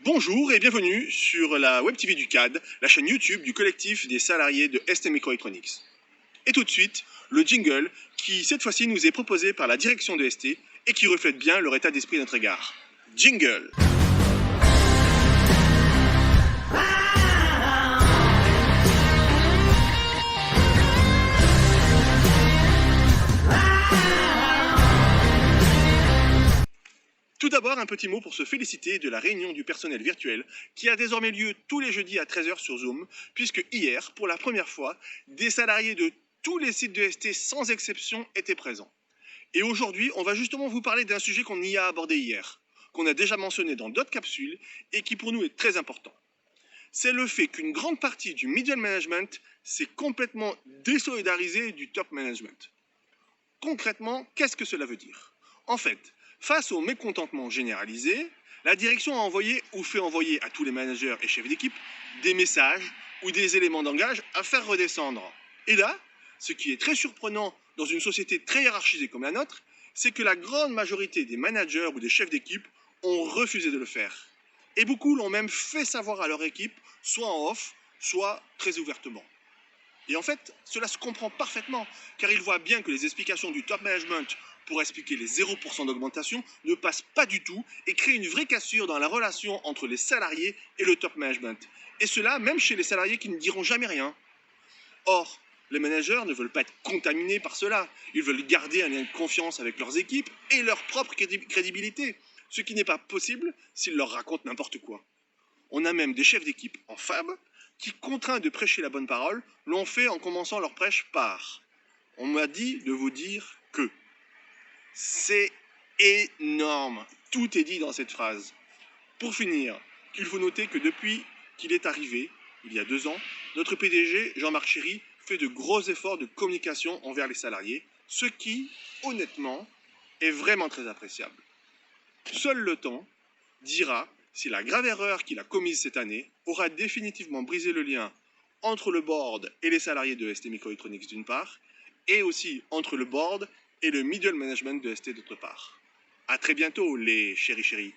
Bonjour et bienvenue sur la Web TV du CAD, la chaîne YouTube du collectif des salariés de ST Microelectronics. Et tout de suite, le jingle qui cette fois-ci nous est proposé par la direction de ST et qui reflète bien leur état d'esprit à notre égard. Jingle! Tout d'abord, un petit mot pour se féliciter de la réunion du personnel virtuel qui a désormais lieu tous les jeudis à 13h sur Zoom, puisque hier, pour la première fois, des salariés de tous les sites de ST sans exception étaient présents. Et aujourd'hui, on va justement vous parler d'un sujet qu'on y a abordé hier, qu'on a déjà mentionné dans d'autres capsules et qui pour nous est très important. C'est le fait qu'une grande partie du middle management s'est complètement désolidarisée du top management. Concrètement, qu'est-ce que cela veut dire ? En fait, face au mécontentement généralisé, la direction a envoyé ou fait envoyer à tous les managers et chefs d'équipe des messages ou des éléments de langage à faire redescendre. Et là, ce qui est très surprenant dans une société très hiérarchisée comme la nôtre, c'est que la grande majorité des managers ou des chefs d'équipe ont refusé de le faire. Et beaucoup l'ont même fait savoir à leur équipe, soit en off, soit très ouvertement. Et en fait, cela se comprend parfaitement, car ils voient bien que les explications du top management pour expliquer les 0% d'augmentation ne passent pas du tout et créent une vraie cassure dans la relation entre les salariés et le top management. Et cela même chez les salariés qui ne diront jamais rien. Or, les managers ne veulent pas être contaminés par cela. Ils veulent garder un lien de confiance avec leurs équipes et leur propre crédibilité, ce qui n'est pas possible s'ils leur racontent n'importe quoi. On a même des chefs d'équipe en fab qui, contraints de prêcher la bonne parole, l'ont fait en commençant leur prêche par « On m'a dit de vous dire que ». C'est énorme. Tout est dit dans cette phrase. Pour finir, il faut noter que depuis qu'il est arrivé, il y a 2 ans, notre PDG, Jean-Marc Chéry, fait de gros efforts de communication envers les salariés, ce qui, honnêtement, est vraiment très appréciable. Seul le temps dira si la grave erreur qu'il a commise cette année aura définitivement brisé le lien entre le board et les salariés de ST Microelectronics d'une part, et aussi entre le board et le middle management de ST d'autre part. A très bientôt les chéris.